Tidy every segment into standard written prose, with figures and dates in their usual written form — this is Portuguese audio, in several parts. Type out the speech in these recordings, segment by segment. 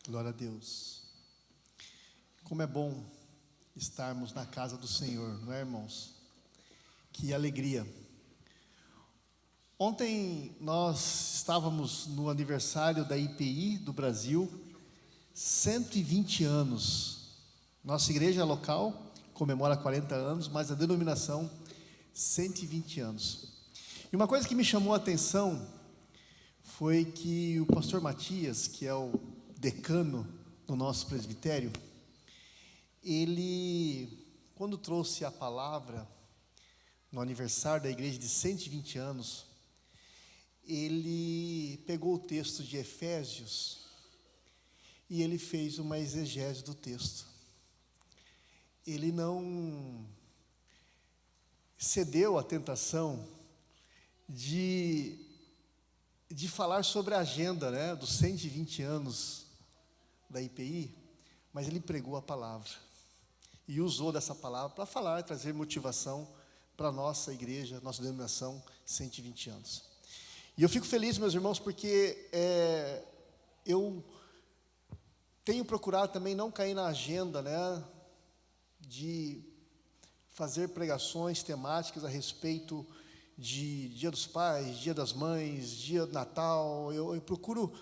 Glória a Deus. Como é bom estarmos na casa do Senhor, não é, irmãos? Que alegria. Ontem nós estávamos no aniversário da IPI do Brasil, 120 anos. Nossa igreja local comemora 40 anos, mas a denominação 120 anos. E uma coisa que me chamou a atenção foi que o pastor Matias, que é o decano do nosso presbitério, ele, quando trouxe a palavra no aniversário da igreja de 120 anos, ele pegou o texto de Efésios e ele fez uma exegese do texto. Ele não cedeu à tentação de falar sobre a agenda, né, dos 120 anos da IPI, mas ele pregou a palavra e usou dessa palavra para falar, trazer motivação para a nossa igreja, nossa denominação, 120 anos. E eu fico feliz, meus irmãos, porque eu tenho procurado também não cair na agenda, né, de fazer pregações temáticas a respeito de Dia dos Pais, Dia das Mães, Dia do Natal. Eu procuro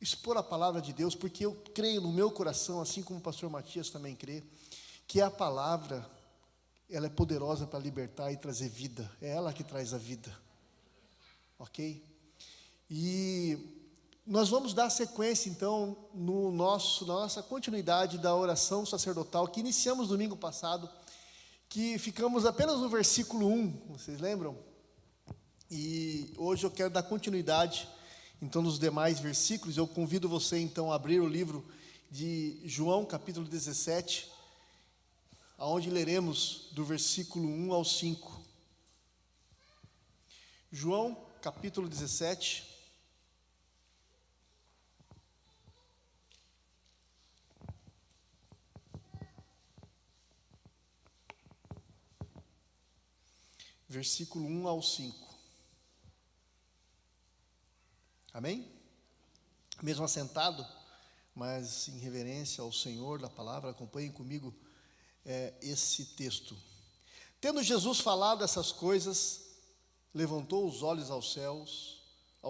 expor a palavra de Deus, porque eu creio no meu coração, assim como o pastor Matias também crê, que a palavra, ela é poderosa para libertar e trazer vida. É ela que traz a vida. Ok? E nós vamos dar sequência, então, na nossa continuidade da oração sacerdotal, que iniciamos domingo passado, que ficamos apenas no versículo 1, vocês lembram? E hoje eu quero dar continuidade, então, nos demais versículos. Eu convido você, então, a abrir o livro de João, capítulo 17, aonde leremos do versículo 1 ao 5. João, capítulo 17. Versículo 1 ao 5. Amém? Mesmo assentado, mas em reverência ao Senhor da palavra, acompanhem comigo esse texto. Tendo Jesus falado essas coisas, levantou os olhos ao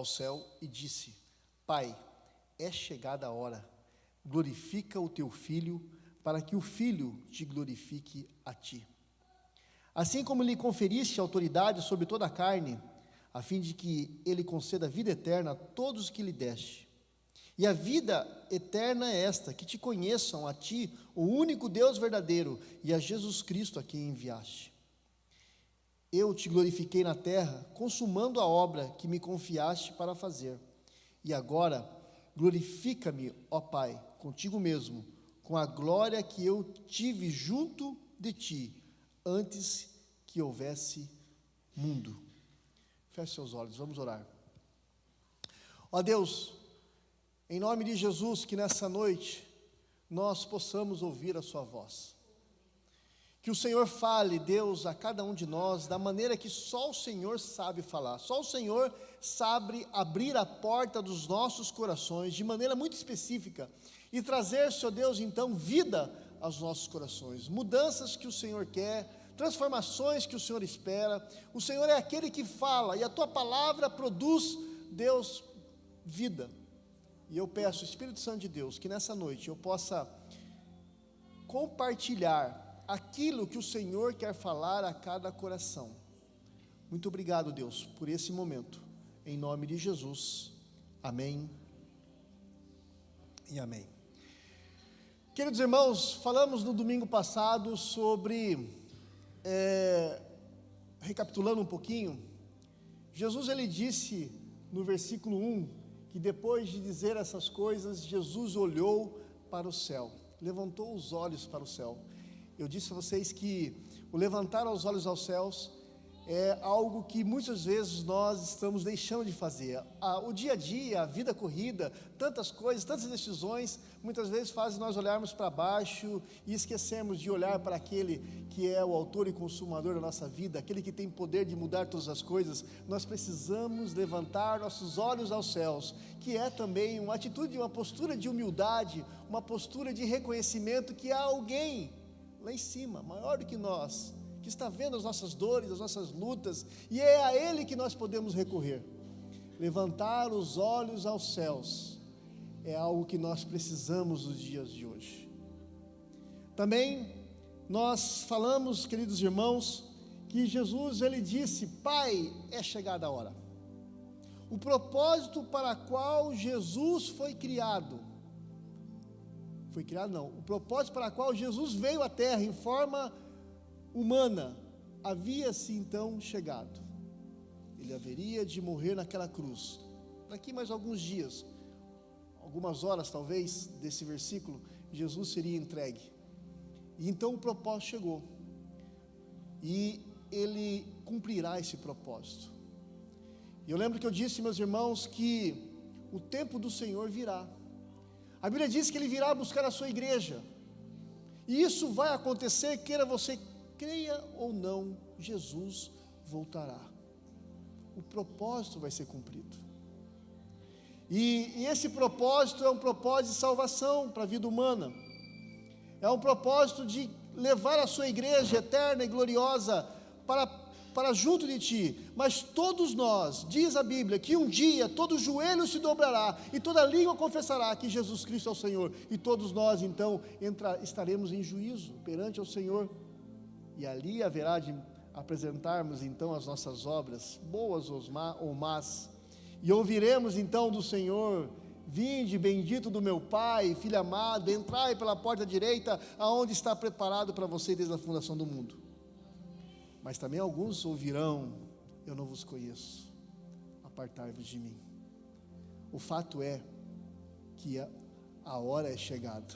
céu e disse: Pai, é chegada a hora, glorifica o teu Filho, para que o Filho te glorifique a ti. Assim como lhe conferiste autoridade sobre toda a carne, a fim de que ele conceda vida eterna a todos os que lhe deste. E a vida eterna é esta, que te conheçam a ti, o único Deus verdadeiro, e a Jesus Cristo a quem enviaste. Eu te glorifiquei na terra, consumando a obra que me confiaste para fazer. E agora, glorifica-me, ó Pai, contigo mesmo, com a glória que eu tive junto de ti, antes que houvesse mundo. Feche seus olhos, vamos orar. Ó Deus, em nome de Jesus, que nessa noite nós possamos ouvir a sua voz. Que o Senhor fale, Deus, a cada um de nós, da maneira que só o Senhor sabe falar. Só o Senhor sabe abrir a porta dos nossos corações de maneira muito específica e trazer, Senhor Deus, então, vida aos nossos corações. Mudanças que o Senhor quer, transformações que o Senhor espera. O Senhor é aquele que fala, e a tua palavra produz, Deus, vida. E eu peço, Espírito Santo de Deus, que nessa noite eu possa compartilhar aquilo que o Senhor quer falar a cada coração. Muito obrigado, Deus, por esse momento. Em nome de Jesus. Amém e amém. Queridos irmãos, falamos no domingo passado sobre, recapitulando um pouquinho, Jesus ele disse no versículo 1, que depois de dizer essas coisas, Jesus olhou para o céu, levantou os olhos para o céu. Eu disse a vocês que o levantar os olhos aos céus é algo que muitas vezes nós estamos deixando de fazer. O dia a dia, a vida corrida, tantas coisas, tantas decisões, muitas vezes fazem nós olharmos para baixo e esquecermos de olhar para aquele que é o autor e consumador da nossa vida, aquele que tem poder de mudar todas as coisas. Nós precisamos levantar nossos olhos aos céus, que é também uma atitude, uma postura de humildade, uma postura de reconhecimento que há alguém lá em cima, maior do que nós, que está vendo as nossas dores, as nossas lutas, e é a Ele que nós podemos recorrer. Levantar os olhos aos céus é algo que nós precisamos nos dias de hoje. Também nós falamos, queridos irmãos, que Jesus, Ele disse: Pai, é chegada a hora. O propósito para qual Jesus foi criado, o propósito para qual Jesus veio à terra em forma humana, havia-se então chegado. Ele haveria de morrer naquela cruz. Daqui mais alguns dias, algumas horas talvez, desse versículo, Jesus seria entregue. E então o propósito chegou. E Ele cumprirá esse propósito. E eu lembro que eu disse, meus irmãos, que o tempo do Senhor virá. A Bíblia diz que Ele virá buscar a sua igreja. E isso vai acontecer, queira você creia ou não, Jesus voltará. O propósito vai ser cumprido. E esse propósito é um propósito de salvação para a vida humana. É um propósito de levar a sua igreja eterna e gloriosa para junto de ti. Mas todos nós, diz a Bíblia, que um dia todo joelho se dobrará e toda língua confessará que Jesus Cristo é o Senhor. E todos nós então estaremos em juízo perante o Senhor. E ali haverá de apresentarmos então as nossas obras, boas ou más, e ouviremos então do Senhor: vinde, bendito do meu Pai, filho amado, entrai pela porta direita, aonde está preparado para você desde a fundação do mundo. Mas também alguns ouvirão: eu não vos conheço, apartai-vos de mim. O fato é que a hora é chegada,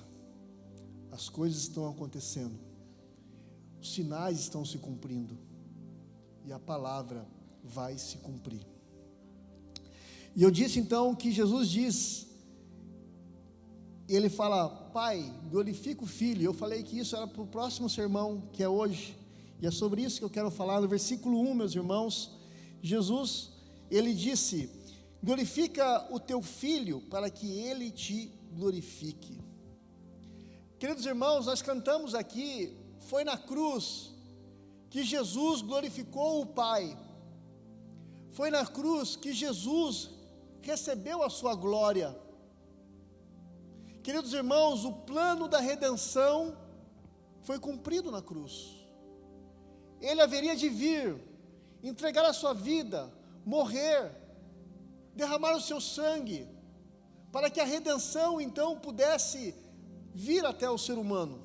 as coisas estão acontecendo, os sinais estão se cumprindo, e a palavra vai se cumprir. E eu disse então que Jesus diz, Ele fala: Pai, glorifica o Filho. Eu falei que isso era para o próximo sermão, que é hoje, e é sobre isso que eu quero falar. No versículo 1, meus irmãos, Jesus, Ele disse: glorifica o teu Filho, para que Ele te glorifique. Queridos irmãos, nós cantamos aqui: foi na cruz que Jesus glorificou o Pai. Foi na cruz que Jesus recebeu a sua glória. Queridos irmãos, o plano da redenção foi cumprido na cruz. Ele haveria de vir, entregar a sua vida, morrer, derramar o seu sangue, para que a redenção então pudesse vir até o ser humano.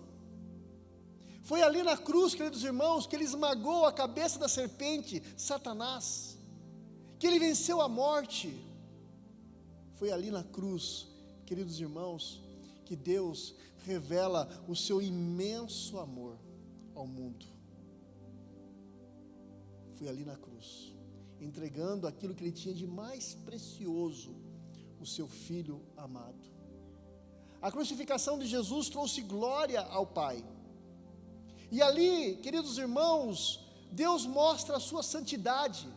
Foi ali na cruz, queridos irmãos, que Ele esmagou a cabeça da serpente, Satanás, que Ele venceu a morte. Foi ali na cruz, queridos irmãos, que Deus revela o seu imenso amor ao mundo. Foi ali na cruz, entregando aquilo que Ele tinha de mais precioso, o seu Filho amado. A crucificação de Jesus trouxe glória ao Pai. E ali, queridos irmãos, Deus mostra a sua santidade,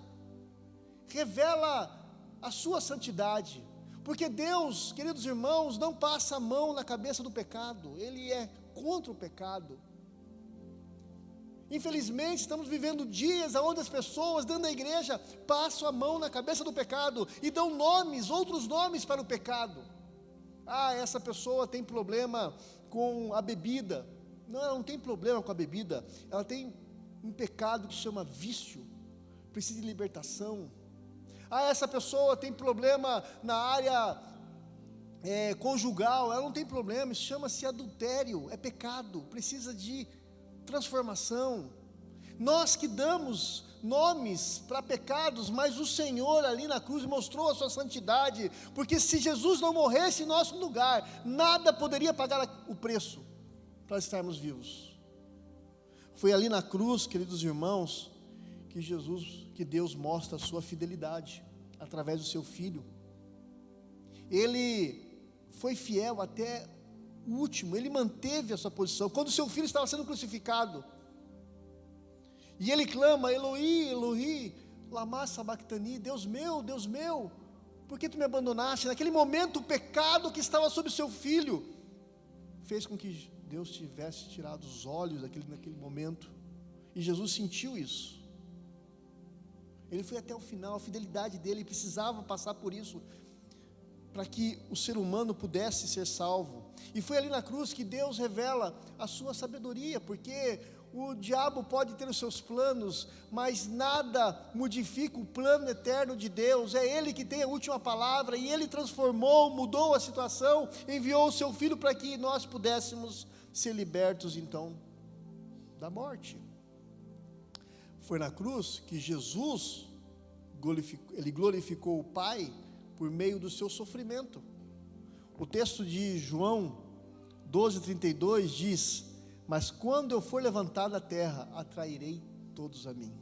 revela a sua santidade, porque Deus, queridos irmãos, não passa a mão na cabeça do pecado, Ele é contra o pecado. Infelizmente, estamos vivendo dias onde as pessoas dentro da igreja passam a mão na cabeça do pecado e dão nomes, outros nomes para o pecado. Ah, essa pessoa tem problema com a bebida. Não, ela não tem problema com a bebida, ela tem um pecado que chama vício, precisa de libertação. Ah, essa pessoa tem problema na área conjugal, ela não tem problema, isso chama-se adultério, é pecado, precisa de transformação. Nós que damos nomes para pecados, mas o Senhor ali na cruz mostrou a sua santidade, porque se Jesus não morresse em nosso lugar, nada poderia pagar o preço para estarmos vivos. Foi ali na cruz, queridos irmãos, que que Deus mostra a sua fidelidade através do seu Filho. Ele foi fiel até o último, ele manteve a sua posição. Quando o seu Filho estava sendo crucificado, e ele clama: Eloi, Eloi, lama sabachthani, Deus meu, por que tu me abandonaste? Naquele momento, o pecado que estava sobre o seu Filho fez com que Deus tivesse tirado os olhos naquele momento, e Jesus sentiu isso. Ele foi até o final, a fidelidade dele precisava passar por isso, para que o ser humano pudesse ser salvo. E foi ali na cruz que Deus revela a sua sabedoria, porque o diabo pode ter os seus planos, mas nada modifica o plano eterno de Deus. É Ele que tem a última palavra, e Ele mudou a situação, enviou o seu Filho para que nós pudéssemos ser libertos então da morte. Foi na cruz que Jesus glorificou o Pai por meio do seu sofrimento. O texto de João 12:32 diz: mas quando eu for levantado da terra, atrairei todos a mim.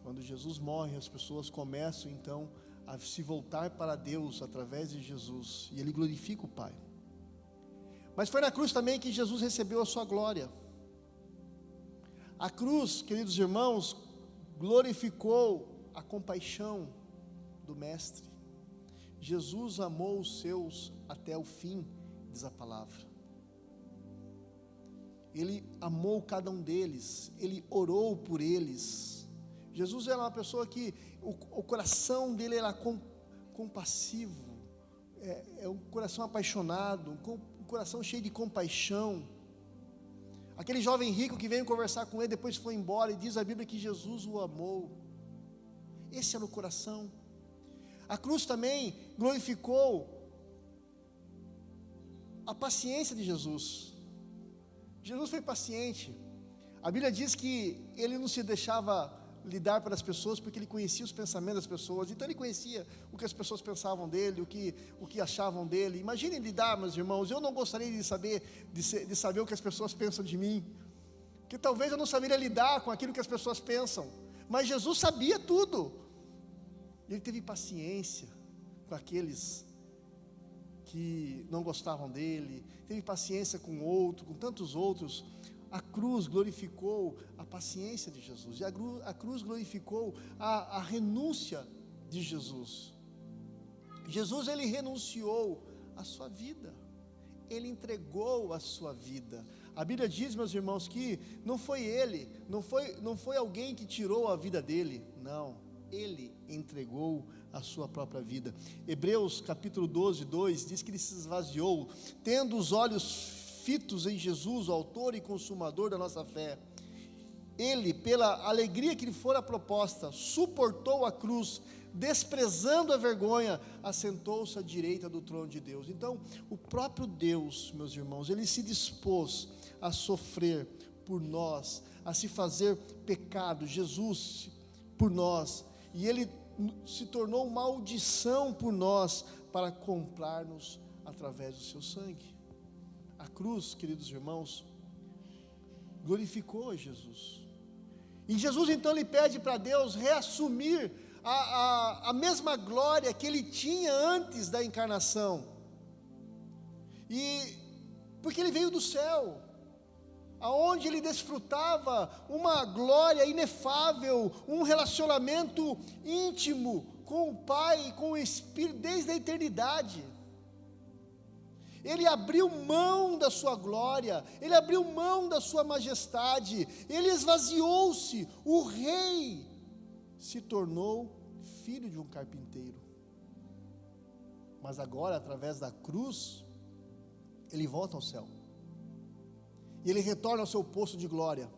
Quando Jesus morre, as pessoas começam então a se voltar para Deus através de Jesus, e Ele glorifica o Pai. Mas foi na cruz também que Jesus recebeu a sua glória. A cruz, queridos irmãos, glorificou a compaixão do Mestre. Jesus amou os seus até o fim, diz a palavra. Ele amou cada um deles, Ele orou por eles. Jesus era uma pessoa que o coração dele era compassivo, é um coração apaixonado, um coração cheio de compaixão. Aquele jovem rico que veio conversar com ele, depois foi embora, e diz a Bíblia que Jesus o amou. Esse era o coração. A cruz também glorificou a paciência de Jesus. Jesus foi paciente. A Bíblia diz que Ele não se deixava lidar pelas pessoas, porque Ele conhecia os pensamentos das pessoas. Então Ele conhecia o que as pessoas pensavam dele, o que achavam dele. Imaginem lidar, meus irmãos. Eu não gostaria de saber o que as pessoas pensam de mim, porque talvez eu não saberia lidar com aquilo que as pessoas pensam, mas Jesus sabia tudo. Ele teve paciência com aqueles que não gostavam dele, teve paciência com tantos outros. A cruz glorificou a paciência de Jesus, e a cruz glorificou a renúncia de Jesus. Jesus, ele renunciou à sua vida, ele entregou a sua vida. A Bíblia diz, meus irmãos, que não foi ele, não foi alguém que tirou a vida dele, não, ele entregou a sua própria vida. Hebreus capítulo 12:2 diz que ele se esvaziou, tendo os olhos fitos em Jesus, o autor e consumador da nossa fé. Ele, pela alegria que lhe fora proposta, suportou a cruz, desprezando a vergonha, assentou-se à direita do trono de Deus. Então, o próprio Deus, meus irmãos, ele se dispôs a sofrer por nós, a se fazer pecado, Jesus por nós, e ele se tornou maldição por nós, para comprar-nos através do seu sangue. A cruz, queridos irmãos, glorificou a Jesus. E Jesus então ele pede para Deus reassumir a mesma glória que ele tinha antes da encarnação. E porque ele veio do céu, aonde ele desfrutava uma glória inefável, um relacionamento íntimo com o Pai e com o Espírito desde a eternidade. Ele abriu mão da sua glória, ele abriu mão da sua majestade, ele esvaziou-se, o rei se tornou filho de um carpinteiro. Mas agora, através da cruz, ele volta ao céu, e ele retorna ao seu posto de glória.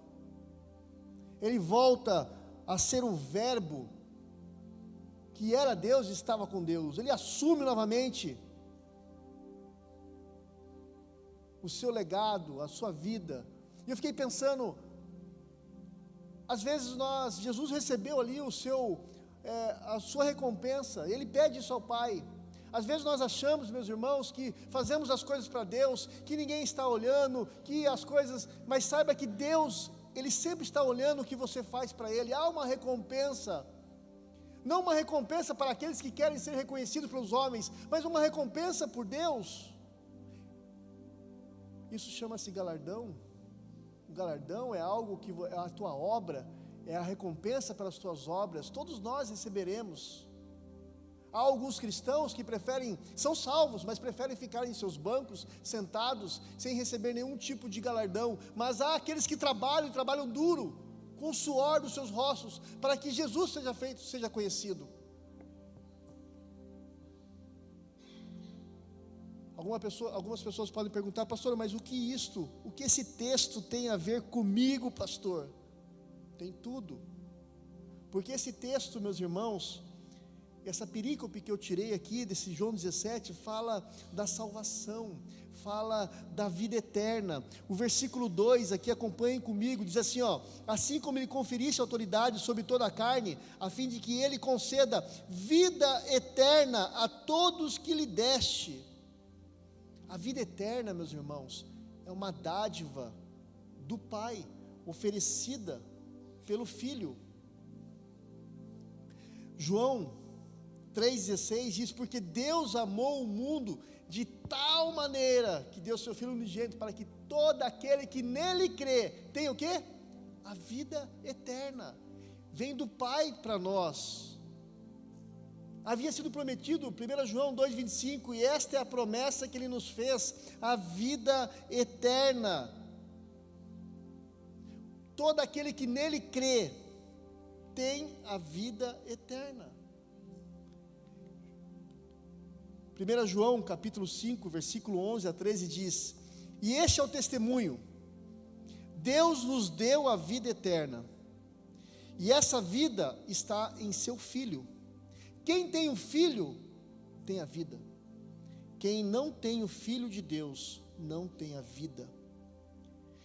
Ele volta a ser o verbo que era Deus e estava com Deus. Ele assume novamente o seu legado, a sua vida. E eu fiquei pensando, às vezes Jesus recebeu ali a sua recompensa, ele pede isso ao Pai. Às vezes nós achamos, meus irmãos, que fazemos as coisas para Deus, que ninguém está olhando, que as coisas, mas saiba que Deus Ele sempre está olhando o que você faz para Ele. Há uma recompensa, não uma recompensa para aqueles que querem ser reconhecidos pelos homens, mas uma recompensa por Deus. Isso chama-se galardão. O galardão é algo que é a tua obra, é a recompensa pelas tuas obras. Todos nós receberemos. Há alguns cristãos que são salvos, mas preferem ficar em seus bancos, sentados, sem receber nenhum tipo de galardão. Mas há aqueles que trabalham duro, com o suor dos seus rostos, para que Jesus seja conhecido. Algumas pessoas podem perguntar: pastor, mas o que esse texto tem a ver comigo, pastor? Tem tudo, porque esse texto, meus irmãos, essa perícope que eu tirei aqui desse João 17, fala da salvação, fala da vida eterna. O versículo 2 aqui, acompanhem comigo, diz assim, assim como Ele conferisse autoridade sobre toda a carne, a fim de que Ele conceda vida eterna a todos que lhe deste. A vida eterna, meus irmãos, é uma dádiva do Pai, oferecida pelo Filho. João 3,16 diz: porque Deus amou o mundo de tal maneira que deu seu Filho unigênito, para que todo aquele que nele crê tenha o quê? A vida eterna. Vem do Pai para nós. Havia sido prometido, 1 João 2,25, e esta é a promessa que Ele nos fez, a vida eterna. Todo aquele que nele crê tem a vida eterna. 1 João capítulo 5, versículo 11 a 13 diz: e este é o testemunho, Deus nos deu a vida eterna, e essa vida está em seu Filho. Quem tem o Filho, tem a vida. Quem não tem o Filho de Deus, não tem a vida.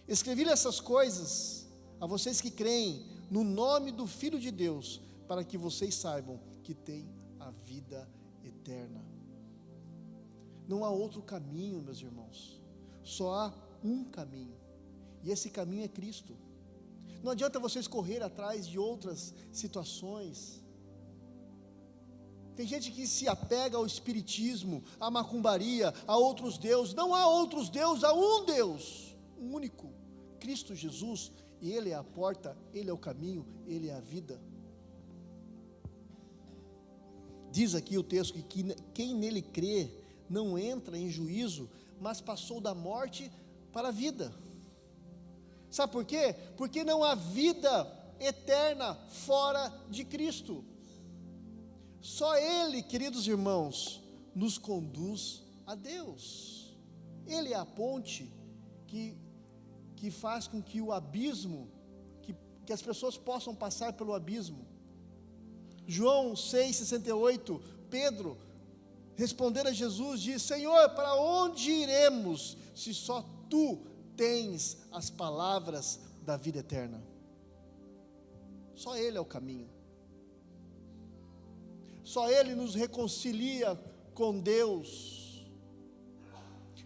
Escrevi-lhe essas coisas a vocês que creem no nome do Filho de Deus, para que vocês saibam que tem a vida eterna. Não há outro caminho, meus irmãos, só há um caminho, e esse caminho é Cristo. Não adianta vocês correr atrás de outras situações. Tem gente que se apega ao espiritismo, à macumbaria, a outros deuses. Não há outros deuses, há um Deus, um único, Cristo Jesus, e Ele é a porta, Ele é o caminho, Ele é a vida. Diz aqui o texto que quem nele crê não entra em juízo, mas passou da morte para a vida. Sabe por quê? Porque não há vida eterna fora de Cristo. Só Ele, queridos irmãos, nos conduz a Deus. Ele é a ponte que faz com que o abismo, que as pessoas possam passar pelo abismo. João 6,68, Pedro, respondendo a Jesus, diz: Senhor, para onde iremos, se só Tu tens as palavras da vida eterna? Só Ele é o caminho. Só Ele nos reconcilia com Deus.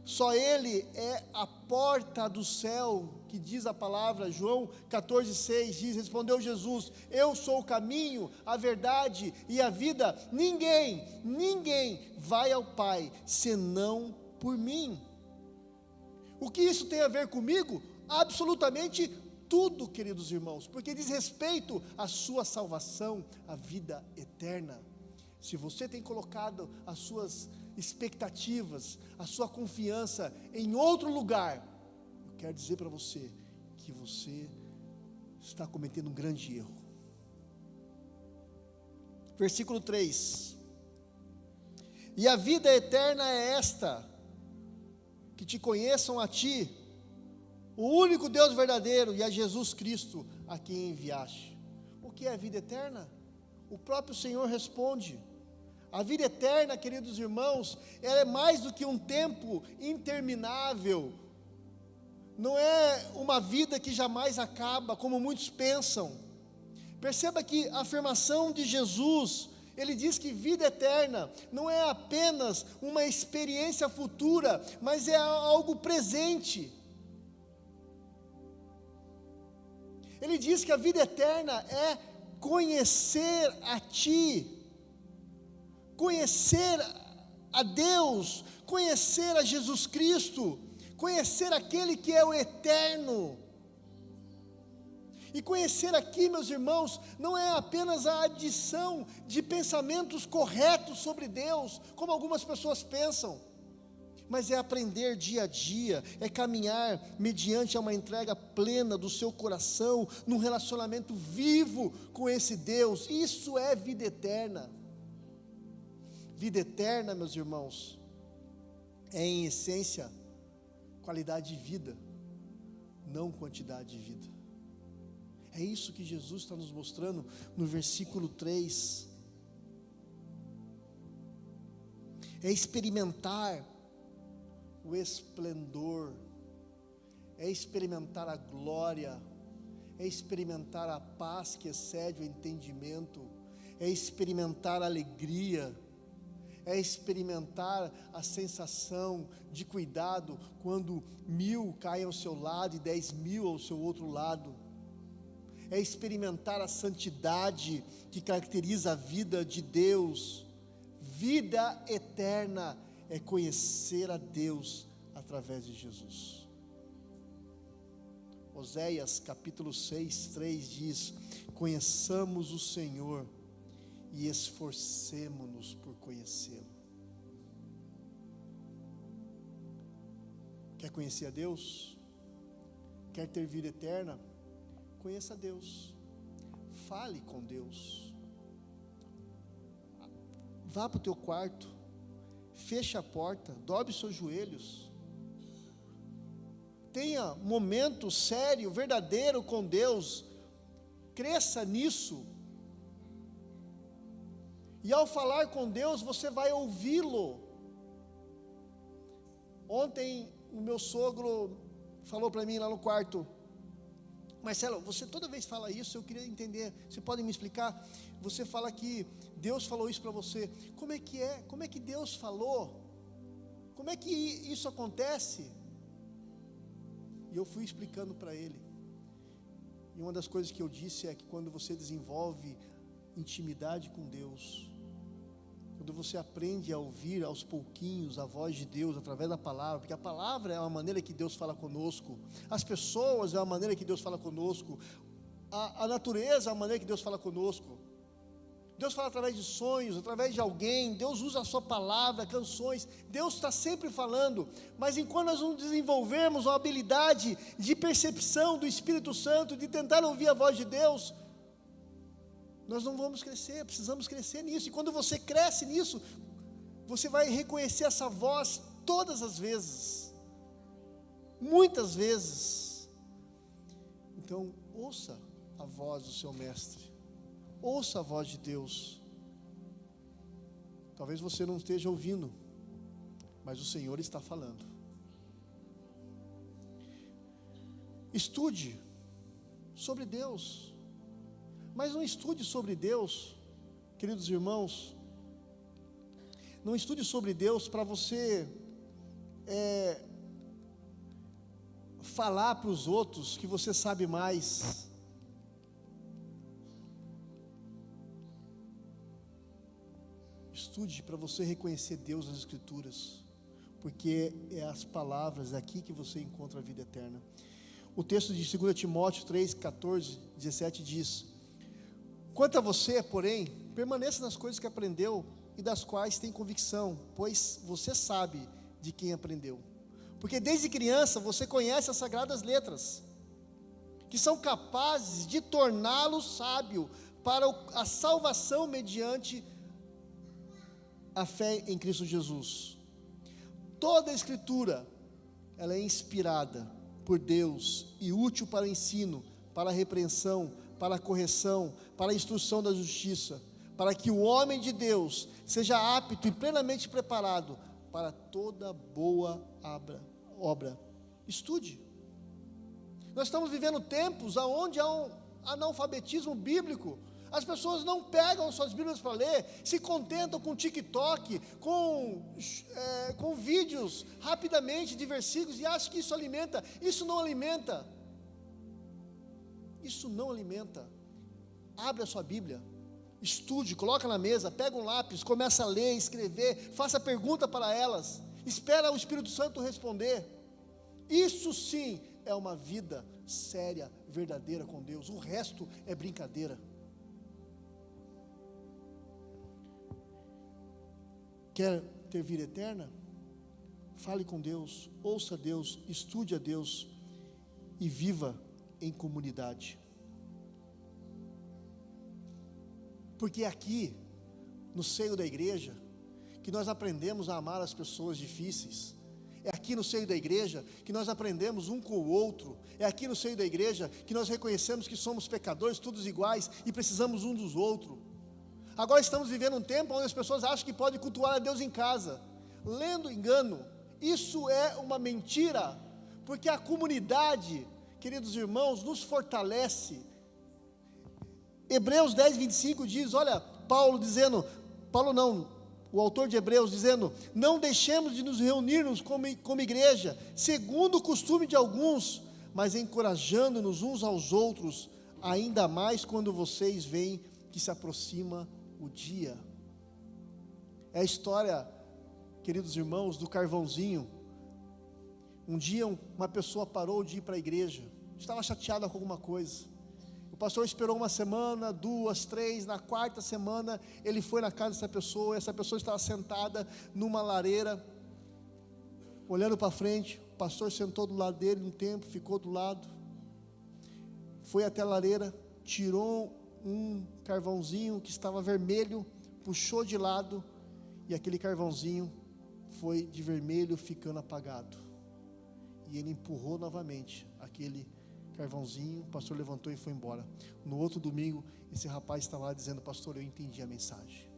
Só Ele é a porta do céu, que diz a palavra. João 14,6 diz: respondeu Jesus: eu sou o caminho, a verdade e a vida. Ninguém vai ao Pai senão por mim. O que isso tem a ver comigo? Absolutamente tudo, queridos irmãos, porque diz respeito à sua salvação, à vida eterna. Se você tem colocado as suas expectativas, a sua confiança em outro lugar, eu quero dizer para você que você está cometendo um grande erro. Versículo 3: e a vida eterna é esta, que te conheçam a ti, o único Deus verdadeiro, e a Jesus Cristo, a quem enviaste. O que é a vida eterna? O próprio Senhor responde. A vida eterna, queridos irmãos, ela é mais do que um tempo interminável. Não é uma vida que jamais acaba, como muitos pensam. Perceba que a afirmação de Jesus, Ele diz que vida eterna não é apenas uma experiência futura, mas é algo presente. Ele diz que a vida eterna é conhecer a Ti, conhecer a Deus, conhecer a Jesus Cristo, conhecer aquele que é o eterno. E conhecer aqui, meus irmãos, não é apenas a adição de pensamentos corretos sobre Deus, como algumas pessoas pensam, mas é aprender dia a dia, é caminhar mediante uma entrega plena do seu coração, num relacionamento vivo com esse Deus. Isso é vida eterna. Vida eterna, meus irmãos, é em essência qualidade de vida, não quantidade de vida. É isso que Jesus está nos mostrando no versículo 3. É experimentar o esplendor, é experimentar a glória, é experimentar a paz que excede o entendimento, é experimentar a alegria, é experimentar a sensação de cuidado quando 1000 caem ao seu lado e 10.000 ao seu outro lado. É experimentar a santidade que caracteriza a vida de Deus. Vida eterna é conhecer a Deus através de Jesus. Oséias capítulo 6, 3 diz: conheçamos o Senhor e esforcemo-nos por conhecê-lo. Quer conhecer a Deus? Quer ter vida eterna? Conheça a Deus, fale com Deus, vá para o teu quarto, feche a porta, dobre os seus joelhos, tenha momento sério, verdadeiro com Deus, cresça nisso, e ao falar com Deus, você vai ouvi-lo. Ontem, o meu sogro falou para mim lá no quarto: Marcelo, você toda vez fala isso, eu queria entender, você pode me explicar? Você fala que Deus falou isso para você, como é que Deus falou? Como é que isso acontece? E eu fui explicando para ele, e uma das coisas que eu disse é que quando você desenvolve intimidade com Deus, quando você aprende a ouvir aos pouquinhos a voz de Deus através da palavra, porque a palavra é uma maneira que Deus fala conosco, as pessoas é uma maneira que Deus fala conosco, a natureza é uma maneira que Deus fala conosco. Deus fala através de sonhos, através de alguém, Deus usa a sua palavra, canções, Deus está sempre falando, mas enquanto nós não desenvolvermos a habilidade de percepção do Espírito Santo, de tentar ouvir a voz de Deus, nós não vamos crescer, precisamos crescer nisso. E quando você cresce nisso, você vai reconhecer essa voz todas as vezes, muitas vezes. Então, ouça a voz do seu mestre, ouça a voz de Deus. Talvez você não esteja ouvindo, mas o Senhor está falando. Estude sobre Deus, mas não estude sobre Deus, queridos irmãos, não estude sobre Deus para você falar para os outros que você sabe mais. Estude para você reconhecer Deus nas Escrituras, porque é as palavras aqui que você encontra a vida eterna. O texto de 2 Timóteo 3, 14, 17 diz: quanto a você, porém, permaneça nas coisas que aprendeu e das quais tem convicção, pois você sabe de quem aprendeu. Porque desde criança você conhece as sagradas letras, que são capazes de torná-lo sábio para a salvação mediante a fé em Cristo Jesus. Toda a Escritura, ela é inspirada por Deus e útil para o ensino, para a repreensão, para a correção, para a instrução da justiça, para que o homem de Deus seja apto e plenamente preparado para toda boa obra. Estude. Nós estamos vivendo tempos onde há um analfabetismo bíblico. As pessoas não pegam suas Bíblias para ler, se contentam com TikTok, com vídeos rapidamente de versículos e acham que isso alimenta. Isso não alimenta. isso não alimenta. Abre a sua Bíblia, estude, coloca na mesa, pega um lápis, começa a ler, escrever, faça pergunta para elas, espera o Espírito Santo responder. Isso sim é uma vida séria, verdadeira com Deus. O resto é brincadeira. Quer ter vida eterna? Fale com Deus, ouça Deus, estude a Deus e viva em comunidade. Porque é aqui, no seio da igreja, que nós aprendemos a amar as pessoas difíceis. É aqui no seio da igreja que nós aprendemos um com o outro. É aqui no seio da igreja que nós reconhecemos que somos pecadores, todos iguais, e precisamos um dos outros. Agora estamos vivendo um tempo onde as pessoas acham que podem cultuar a Deus em casa. Lendo engano. Isso é uma mentira, porque a comunidade, queridos irmãos, nos fortalece. Hebreus 10, 25 diz, olha, o autor de Hebreus dizendo, não deixemos de nos reunirmos como igreja, segundo o costume de alguns, mas encorajando-nos uns aos outros, ainda mais quando vocês veem que se aproxima o dia. É a história, queridos irmãos, do carvãozinho. Um dia uma pessoa parou de ir para a igreja, estava chateada com alguma coisa. O pastor esperou uma semana, 2, 3, na quarta semana, ele foi na casa dessa pessoa, essa pessoa estava sentada numa lareira, olhando para frente, o pastor sentou do lado dele um tempo, ficou do lado, foi até a lareira, tirou um carvãozinho que estava vermelho, puxou de lado, e aquele carvãozinho foi de vermelho ficando apagado, e ele empurrou novamente aquele carvãozinho, o pastor levantou e foi embora. No outro domingo, esse rapaz estava lá dizendo, pastor, eu entendi a mensagem.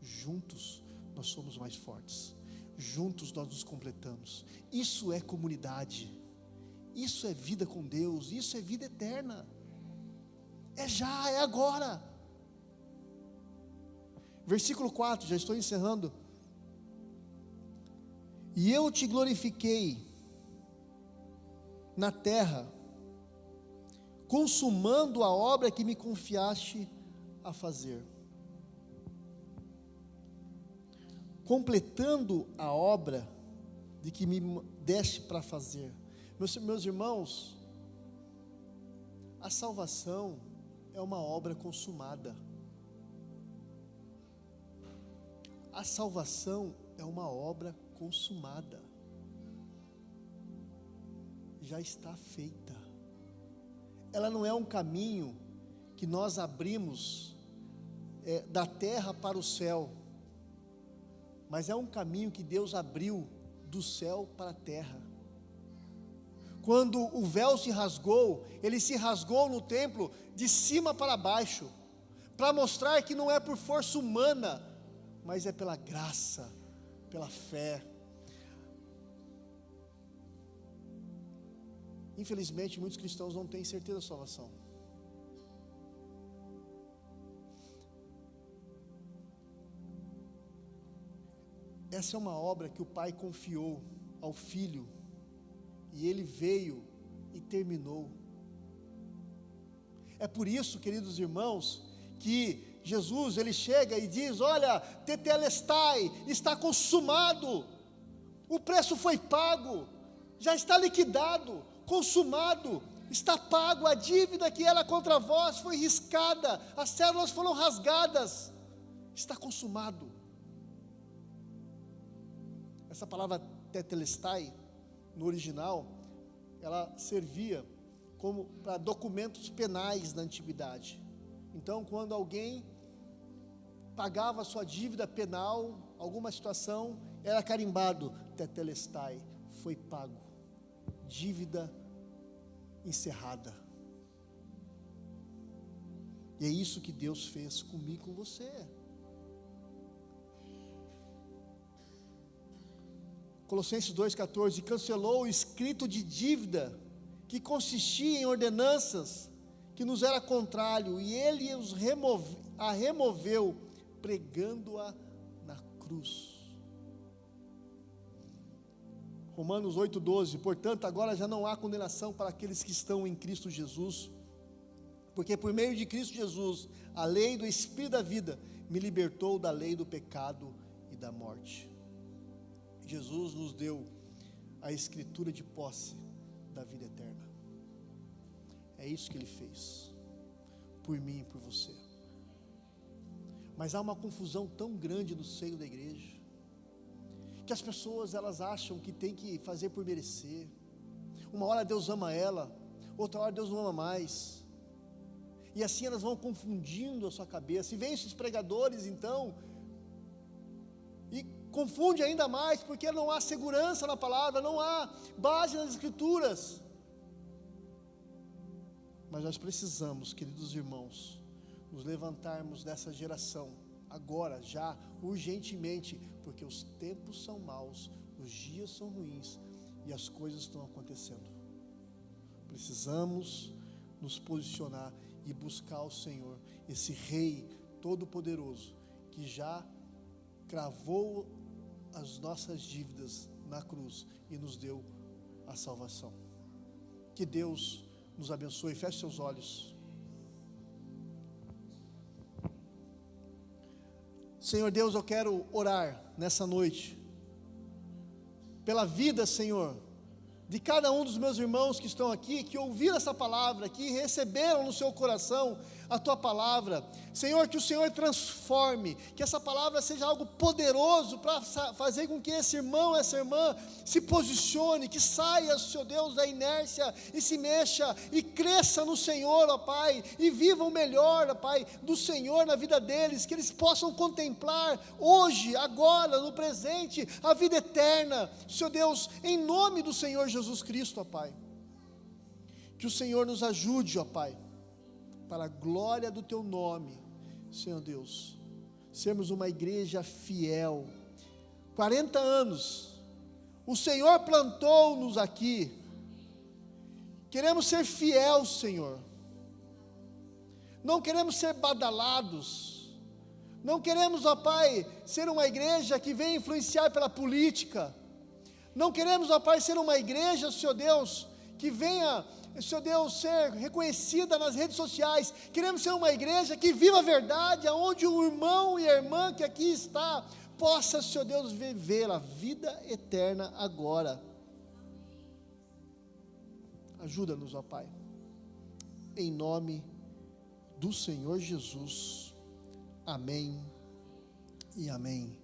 Juntos nós somos mais fortes. Juntos nós nos completamos. Isso é comunidade. Isso é vida com Deus. Isso é vida eterna. É já, é agora. Versículo 4, já estou encerrando. E eu te glorifiquei na terra, consumando a obra que me confiaste a fazer. Completando a obra de que me deste para fazer. Meus irmãos, a salvação é uma obra consumada. A salvação é uma obra consumada. Já está feita. Ela não é um caminho que nós abrimos da terra para o céu, mas é um caminho que Deus abriu do céu para a terra. Quando o véu se rasgou, ele se rasgou no templo de cima para baixo, para mostrar que não é por força humana, mas é pela graça, pela fé. Infelizmente, muitos cristãos não têm certeza da salvação. Essa é uma obra que o Pai confiou ao Filho, e Ele veio e terminou. É por isso, queridos irmãos, que Jesus, Ele chega e diz, olha, tetelestai, está consumado, o preço foi pago, já está liquidado, consumado, está pago, a dívida que era contra vós foi riscada, as células foram rasgadas, está consumado. Essa palavra tetelestai, no original, ela servia como para documentos penais na antiguidade. Então, quando alguém pagava a sua dívida penal, alguma situação, era carimbado, tetelestai, foi pago, dívida encerrada. E é isso que Deus fez comigo e com você. Colossenses 2,14, cancelou o escrito de dívida que consistia em ordenanças que nos era contrário, e Ele a removeu, pregando-a na cruz. Romanos 8,12, portanto agora já não há condenação para aqueles que estão em Cristo Jesus, Porque por meio de Cristo Jesus, a lei do Espírito da vida me libertou da lei do pecado e da morte. Jesus nos deu a escritura de posse da vida eterna. É isso que Ele fez, por mim e por você. Mas há uma confusão tão grande no seio da igreja, que as pessoas elas acham que tem que fazer por merecer. Uma hora Deus ama ela, outra hora Deus não ama mais. E assim elas vão confundindo a sua cabeça. E vem esses pregadores então, e confunde ainda mais, porque não há segurança na palavra, não há base nas escrituras. Mas nós precisamos, queridos irmãos, nos levantarmos dessa geração, agora, já, urgentemente, porque os tempos são maus, os dias são ruins, e as coisas estão acontecendo. Precisamos nos posicionar e buscar o Senhor, esse Rei Todo-Poderoso, que já cravou as nossas dívidas na cruz e nos deu a salvação. Que Deus nos abençoe. Feche seus olhos. Senhor Deus, eu quero orar nessa noite pela vida, Senhor, de cada um dos meus irmãos que estão aqui, que ouviram essa palavra, que receberam no seu coração a Tua palavra. Senhor, que o Senhor transforme, que essa palavra seja algo poderoso para fazer com que esse irmão, essa irmã se posicione, que saia, Senhor Deus, da inércia e se mexa e cresça no Senhor, ó Pai, e viva o melhor, ó Pai, do Senhor na vida deles, que eles possam contemplar hoje, agora, no presente, a vida eterna, Senhor Deus, em nome do Senhor Jesus Cristo, ó Pai. Que o Senhor nos ajude, ó Pai, para a glória do Teu nome, Senhor Deus, sermos uma igreja fiel. 40 anos, o Senhor plantou-nos aqui, queremos ser fiel, Senhor, não queremos ser badalados, não queremos, ó Pai, ser uma igreja que vem influenciar pela política, não queremos, ó Pai, ser uma igreja, Senhor Deus, que venha, Senhor Deus, ser reconhecida nas redes sociais. Queremos ser uma igreja que viva a verdade, aonde o irmão e a irmã que aqui está, possa, Senhor Deus, viver a vida eterna agora. Ajuda-nos, ó Pai, em nome do Senhor Jesus. Amém e amém.